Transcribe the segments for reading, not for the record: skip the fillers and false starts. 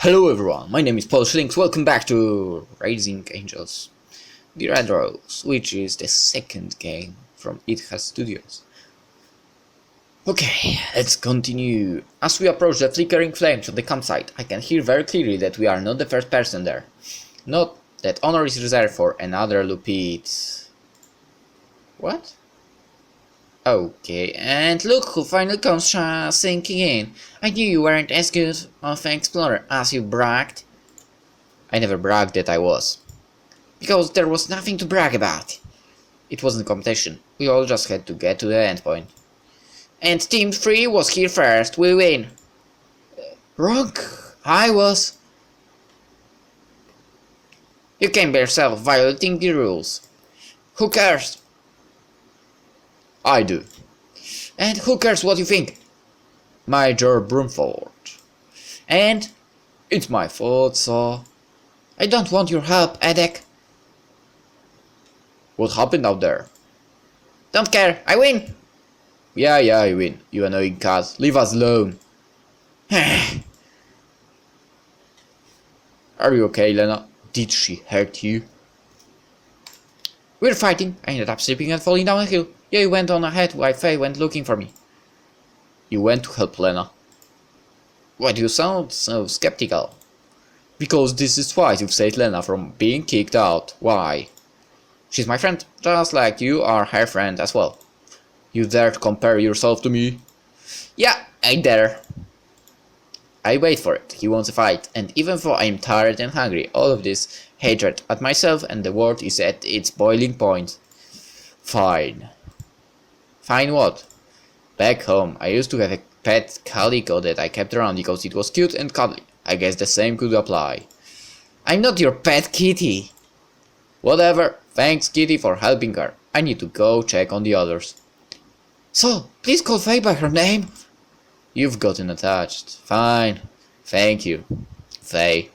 Hello everyone, my name is PolishLynx. Welcome back to Raising Angels the Red Rose, which is the second game from IDHAS Studios. Okay, let's continue. As we approach the flickering flames of the campsite, I can hear very clearly that we are not the first person there. Note that honor is reserved for another Lupit. What? Okay, and look who finally comes sinking in. I knew you weren't as good of an explorer as you bragged. I never bragged that I was. Because there was nothing to brag about. It wasn't a competition. We all just had to get to the end point. And Team 3 was here first. We win. Wrong. I was. You came by yourself, violating the rules. Who cares? I do. And who cares what you think? Major Broomford. And it's my fault, so I don't want your help, Edek. What happened out there? Don't care, I win! Yeah, I win, you annoying cat. Leave us alone. Are you okay, Lena? Did she hurt you? We're fighting. I ended up slipping and falling down a hill. Yeah, you went on ahead while Faye went looking for me. You went to help Lena. Why do you sound so skeptical? Because this is twice you've saved Lena from being kicked out. Why? She's my friend, just like you are her friend as well. You dare to compare yourself to me? Yeah, I dare. I wait for it. He wants a fight, and even though I'm tired and hungry, all of this hatred at myself and the world is at its boiling point. Fine. Fine what? Back home, I used to have a pet calico that I kept around because it was cute and cuddly. I guess the same could apply. I'm not your pet kitty. Whatever. Thanks, kitty, for helping her. I need to go check on the others. So, please call Faye by her name. You've gotten attached. Fine. Thank you, Faye.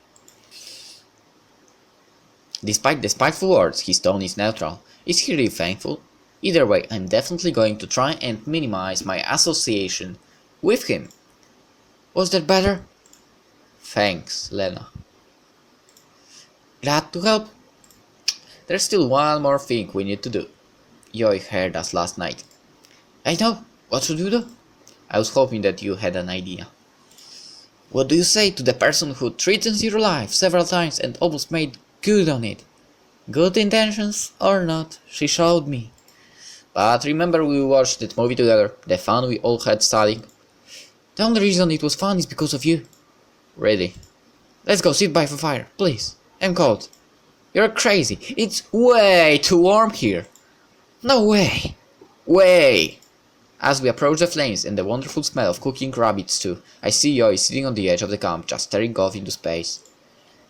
Despite the spiteful words, his tone is neutral. Is he really thankful? Either way, I'm definitely going to try and minimize my association with him. Was that better? Thanks, Lena. Glad to help. There's still one more thing we need to do. Yoi heard us last night. I know. What should we do? I was hoping that you had an idea. What do you say to the person who threatens your life several times and almost made good on it? Good intentions or not, she showed me. But remember we watched that movie together, the fun we all had studying? The only reason it was fun is because of you. Really? Let's go sit by the fire, please. I'm cold. You're crazy. It's way too warm here. No way. Way. As we approach the flames and the wonderful smell of cooking rabbit stew, I see Yoi sitting on the edge of the camp, just staring off into space.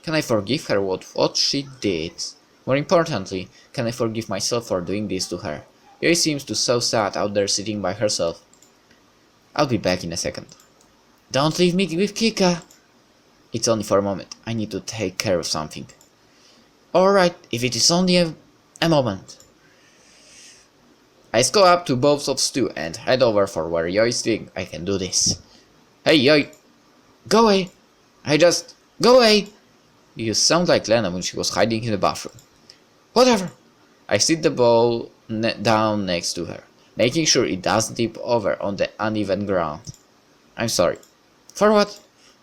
Can I forgive her what she did? More importantly, can I forgive myself for doing this to her? Yoi seems to so sad out there sitting by herself. I'll be back in a second. Don't leave me with Kika. It's only for a moment. I need to take care of something. Alright, if it is only a moment. I go up to bowls of stew and head over for where Yoi is sitting. I can do this. Hey Yoi! Go away! Go away! You sound like Lena when she was hiding in the bathroom. Whatever! I sit the bowl down next to her, making sure it doesn't tip over on the uneven ground. I'm sorry. For what?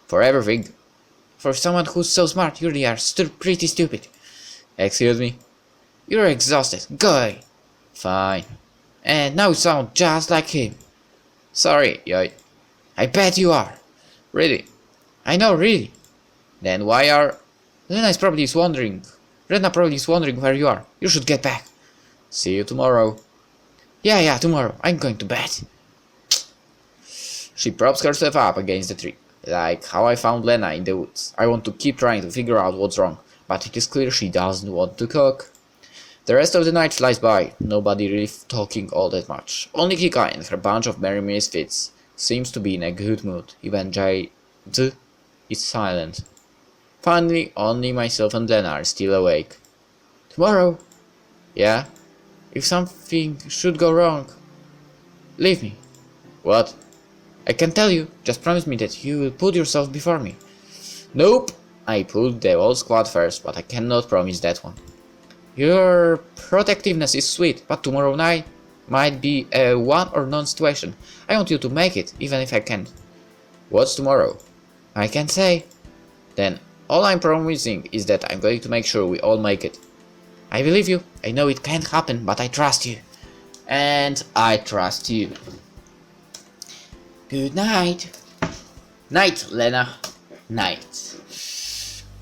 For everything. For someone who's so smart, you really are pretty stupid. Excuse me? You're exhausted. Go away. Fine. And now you sound just like him. Sorry, Yoi. I bet you are. Really? I know, really. Then why are... Rena probably is wondering where you are. You should get back. See you tomorrow. Yeah, tomorrow. I'm going to bed. She props herself up against the tree. Like how I found Lena in the woods. I want to keep trying to figure out what's wrong, but it is clear she doesn't want to cook. The rest of the night flies by, nobody really talking all that much. Only Kika and her bunch of merry misfits seems to be in a good mood. Even Jai is silent. Finally, only myself and Lena are still awake. Tomorrow? Yeah? If something should go wrong, leave me. What? I can tell you, just promise me that you will put yourself before me. Nope. I put the whole squad first, but I cannot promise that one. Your protectiveness is sweet, but tomorrow night might be a one or none situation. I want you to make it, even if I can't. What's tomorrow? I can't say. Then, all I'm promising is that I'm going to make sure we all make it. I believe you. I know it can't happen, but I trust you. And I trust you. Good night. Night, Lena. Night.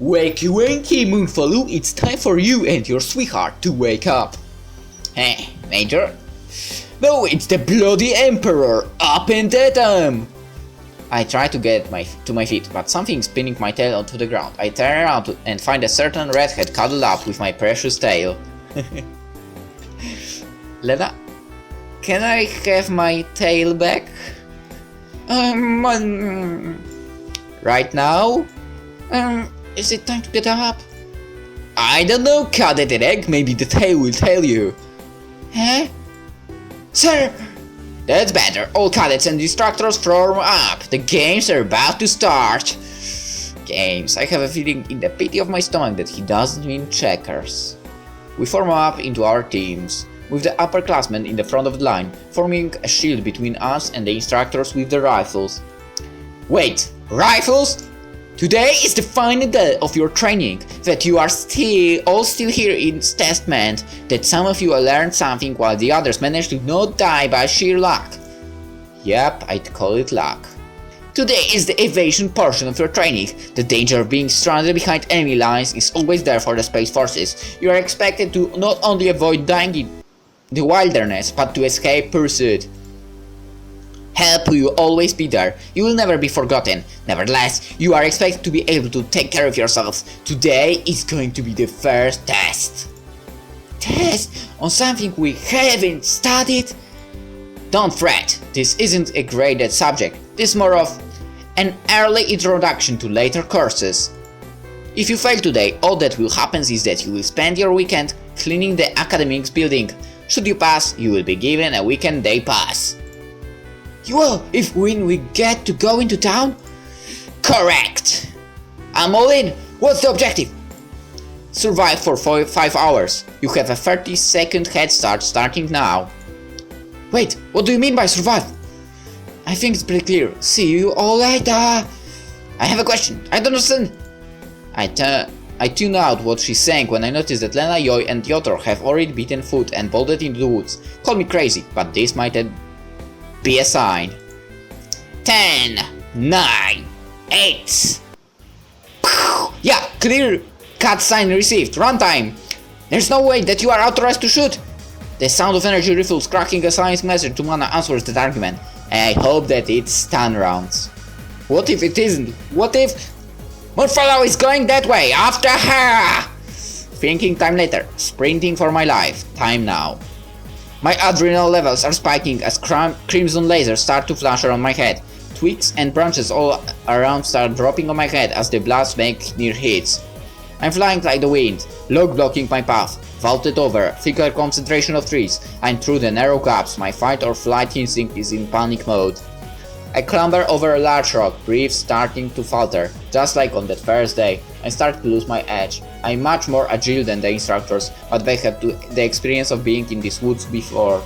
Wakey wakey, Moonfallow, it's time for you and your sweetheart to wake up. Eh, Major? No, it's the bloody Emperor, up and at 'em! I try to get to my feet, but something's pinning my tail onto the ground. I turn around and find a certain redhead cuddled up with my precious tail. Lena, can I have my tail back? Right now? Is it time to get up? I don't know, Cadet Egg, maybe the tail will tell you. Huh? Sir! That's better, all cadets and instructors form up. The games are about to start. Games, I have a feeling in the pit of my stomach that he doesn't mean checkers. We form up into our teams, with the upperclassmen in the front of the line, forming a shield between us and the instructors with the rifles. Wait, rifles? Today is the final day of your training, that you are all still here in testament, that some of you learned something while the others managed to not die by sheer luck. Yep, I'd call it luck. Today is the evasion portion of your training. The danger of being stranded behind enemy lines is always there for the Space Forces. You are expected to not only avoid dying in the wilderness, but to escape pursuit. Help will always be there. You will never be forgotten. Nevertheless, you are expected to be able to take care of yourselves. Today is going to be the first test. Test on something we haven't studied? Don't fret, this isn't a graded subject. This is more of an early introduction to later courses. If you fail today, all that will happen is that you will spend your weekend cleaning the academics building. Should you pass, you will be given a weekend day pass. Well, if we get to go into town? Correct! I'm all in! What's the objective? Survive for 5 hours. You have a 30-second head start starting now. Wait, what do you mean by survive? I think it's pretty clear. See you all later! I have a question. I don't understand. I tune out what she's saying when I notice that Lena, Yoy and Yotor have already beaten foot and bolted into the woods. Call me crazy, but this might be a sign. 10, 9, 8. Yeah, clear. Cut sign received. Runtime. There's no way that you are authorized to shoot. The sound of energy rifles cracking a science message to Mana answers that argument. I hope that it's stun rounds. What if it isn't? What if Moonfallow is going that way after her? Thinking time later. Sprinting for my life. Time now. My adrenaline levels are spiking as crimson lasers start to flash around my head. Twigs and branches all around start dropping on my head as the blast make near hits. I'm flying like the wind, log blocking my path. Vaulted over, thicker concentration of trees, and through the narrow gaps, my fight or flight instinct is in panic mode. I clamber over a large rock, breath starting to falter. Just like on that first day, I start to lose my edge. I'm much more agile than the instructors, but they had the experience of being in these woods before.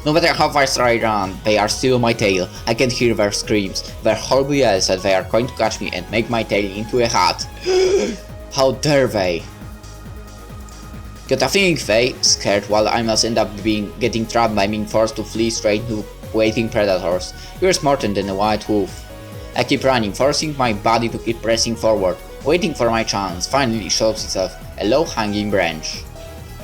No matter how fast I run, they are still on my tail. I can hear their screams, their horrible yells that they are going to catch me and make my tail into a hat. How dare they? Got a feeling, Faye, scared while I must end up getting trapped by being forced to flee straight to waiting predators. You're smarter than a white wolf. I keep running, forcing my body to keep pressing forward, waiting for my chance. Finally it shows itself, a low-hanging branch.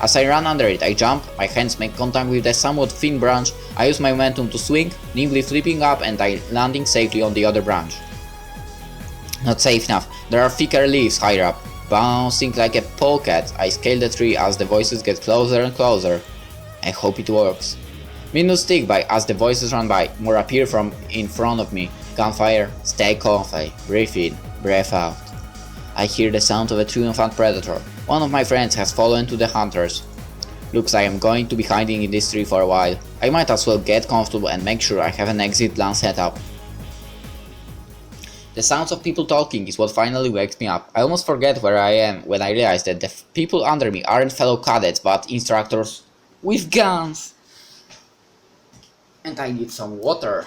As I run under it, I jump, my hands make contact with the somewhat thin branch, I use my momentum to swing, nimbly flipping up and landing safely on the other branch. Not safe enough, there are thicker leaves higher up. Bouncing like a polecat, I scale the tree as the voices get closer and closer. I hope it works. Minutes tick by as the voices run by, more appear from in front of me. Gunfire, stay comfy, breathe in, breathe out. I hear the sound of a triumphant predator. One of my friends has fallen to the hunters. Looks like I'm going to be hiding in this tree for a while. I might as well get comfortable and make sure I have an exit plan set up. The sounds of people talking is what finally wakes me up. I almost forget where I am when I realize that the people under me aren't fellow cadets but instructors with guns. And I need some water.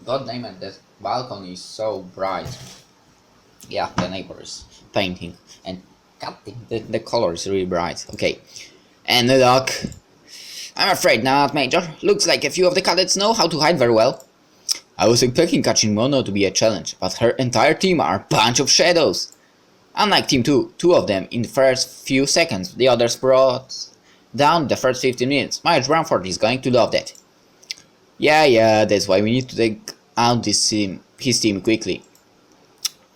God damn it, that balcony is so bright. Yeah, the neighbor is painting and cutting. The color is really bright. Okay. And the dog. I'm afraid not, Major. Looks like a few of the cadets know how to hide very well. I was expecting catching Mono to be a challenge, but her entire team are a bunch of shadows. Unlike Team 2, two of them in the first few seconds, the others brought down the first 15 minutes. Miles Bramford is going to love that. Yeah, that's why we need to take out his team quickly.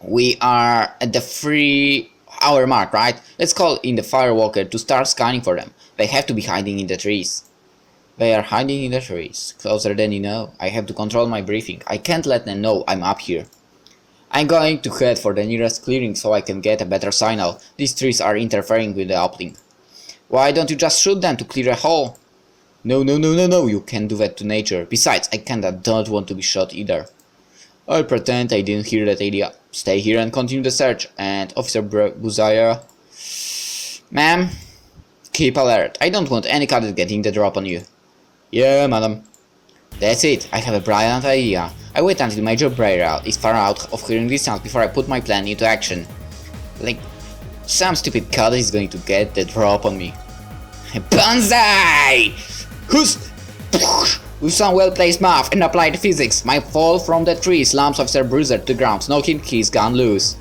We are at the 3-hour mark, right? Let's call in the firewalker to start scanning for them. They have to be hiding in the trees. They are hiding in the trees, closer than you know. I have to control my breathing. I can't let them know I'm up here. I'm going to head for the nearest clearing so I can get a better signal. These trees are interfering with the uplink. Why don't you just shoot them to clear a hole? No, you can't do that to nature. Besides, I don't want to be shot either. I'll pretend I didn't hear that idea. Stay here and continue the search. And Officer Buzaya... Ma'am, keep alert. I don't want any cadet getting the drop on you. Yeah, madam. That's it. I have a brilliant idea. I wait until Major Brayra is far out of hearing distance before I put my plan into action. Like, some stupid cadet is going to get the drop on me. Banzai! With some well-placed math and applied physics, my fall from the tree slams Officer Bruiser to the ground, knocking his gun loose.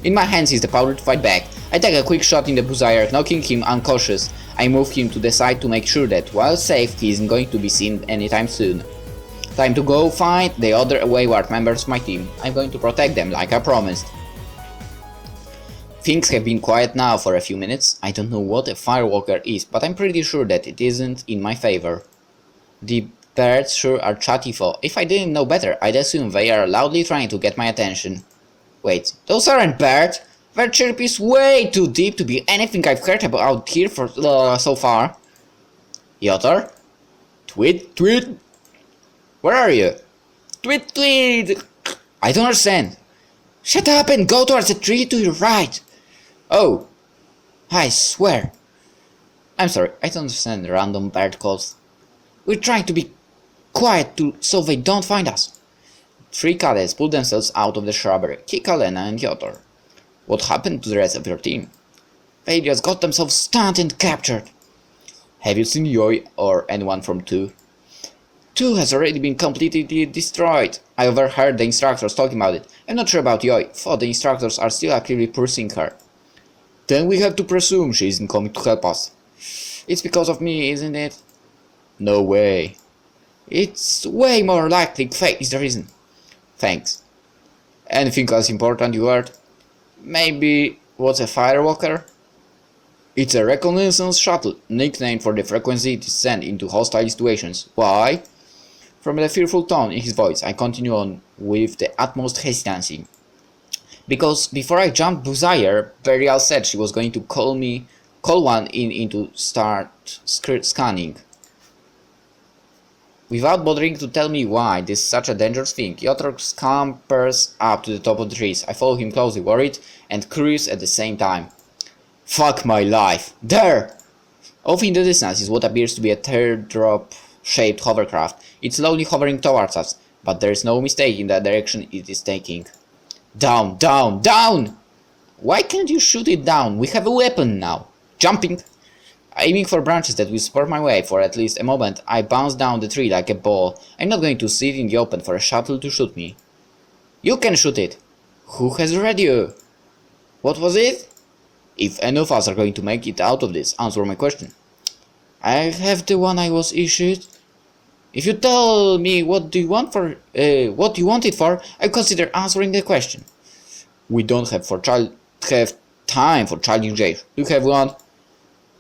In my hands is the power to fight back. I take a quick shot in the bullseye, knocking him unconscious. I move him to the side to make sure that, while safe, he isn't going to be seen anytime soon. Time to go find the other wayward members of my team. I'm going to protect them like I promised. Things have been quiet now for a few minutes. I don't know what a firewalker is, but I'm pretty sure that it isn't in my favor. The birds sure are chatty for. If I didn't know better, I'd assume they are loudly trying to get my attention. Wait, those aren't birds! Their chirp is way too deep to be anything I've heard about out here for so far. Yotter? Tweet? Where are you? Tweet! I don't understand. Shut up and go towards the tree to your right. Oh, I swear. I'm sorry, I don't understand the random bird calls. We're trying to be quiet so they don't find us. 3 cadets pull themselves out of the shrubbery. Kika, Lena and Yotor. What happened to the rest of your team? They just got themselves stunned and captured. Have you seen Yoi or anyone from 2? 2 has already been completely destroyed. I overheard the instructors talking about it. I'm not sure about Yoi, thought the instructors are still actively pursuing her. Then we have to presume she isn't coming to help us. It's because of me, isn't it? No way. It's way more likely Faye is the reason. Thanks. Anything else important you heard? Maybe what's a firewalker? It's a reconnaissance shuttle, nicknamed for the frequency it is sent into hostile situations. Why? From the fearful tone in his voice, I continue on with the utmost hesitancy. Because before I jumped Buzayer, Burial said she was going to call one in to start scanning. Without bothering to tell me why this is such a dangerous thing, Yotrok scampers up to the top of the trees. I follow him closely, worried and curious at the same time. Fuck my life! There! Off in the distance is what appears to be a teardrop-shaped hovercraft. It's slowly hovering towards us, but there is no mistake in the direction it is taking. Down! Why can't you shoot it down? We have a weapon now! Jumping! Aiming for branches that will support my way for at least a moment, I bounce down the tree like a ball. I'm not going to sit in the open for a shuttle to shoot me. You can shoot it! Who has a radio? What was it? If any of us are going to make it out of this, answer my question. I have the one I was issued. If you tell me what you want it for, I consider answering the question. We don't have time for childish games. Do you have one?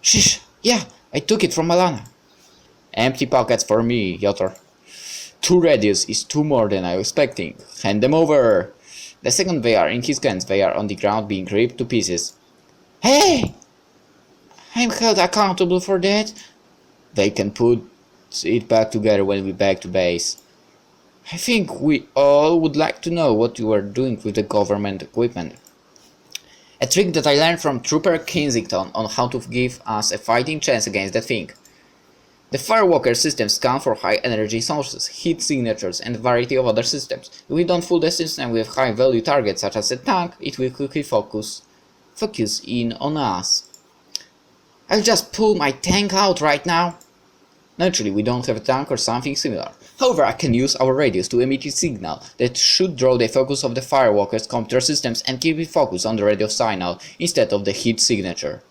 Shish, yeah, I took it from Malana. Empty pockets for me, Yotor. 2 radios is 2 more than I was expecting. Hand them over. The second they are in his hands, they are on the ground being ripped to pieces. Hey! I'm held accountable for that. They can put it back together when we back to base. I think we all would like to know what you are doing with the government equipment. A trick that I learned from Trooper Kensington on how to give us a fighting chance against that thing. The Firewalker system scans for high energy sources, heat signatures, and a variety of other systems. If we don't fool the system with high value targets such as a tank, it will quickly focus in on us. I'll just pull my tank out right now. Naturally, we don't have a tank or something similar. However, I can use our radios to emit a signal that should draw the focus of the Firewalker's computer systems and keep it focused on the radio signal instead of the heat signature.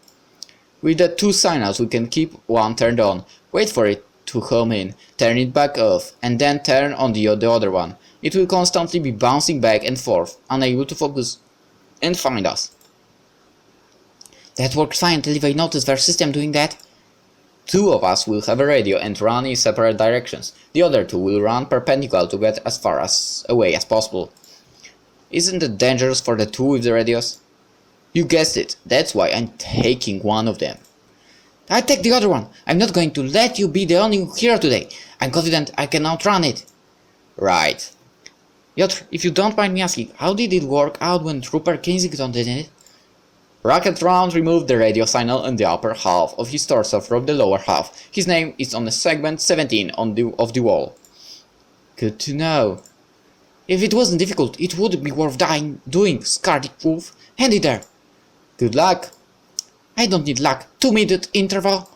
With the two signals, we can keep one turned on, wait for it to home in, turn it back off, and then turn on the other one. It will constantly be bouncing back and forth, unable to focus and find us. That works fine until if I notice their system doing that. Two of us will have a radio and run in separate directions. The other two will run perpendicular to get as far away as possible. Isn't it dangerous for the two with the radios? You guessed it, that's why I'm taking one of them. I take the other one. I'm not going to let you be the only hero today. I'm confident I can outrun it. Right. Yotr, if you don't mind me asking, how did it work out when Trooper Kensington did it? Rocket Round removed the radio signal in the upper half of his torso from the lower half. His name is on the segment 17 of the wall. Good to know. If it wasn't difficult, it would be worth doing, Scarlet Wolf. Hand it there. Good luck. I don't need luck. 2-minute interval.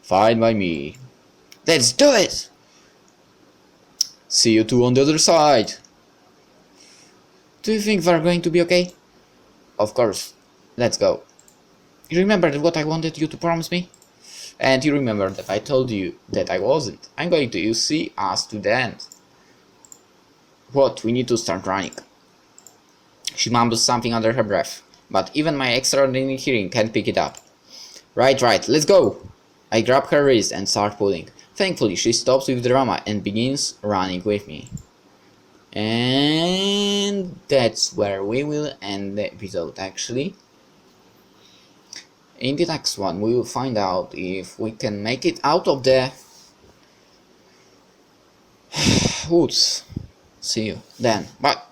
Fine by me. Let's do it. See you two on the other side. Do you think we're going to be okay? Of course. Let's go. You remember what I wanted you to promise me? And you remember that I told you that I wasn't. I'm going to see us to the end. What? We need to start running. She mumbles something under her breath, but even my extraordinary hearing can't pick it up. Right, let's go! I grab her wrist and start pulling. Thankfully, she stops with drama and begins running with me. And that's where we will end the episode, actually. In the next one, we will find out if we can make it out of the woods. See you then. Bye.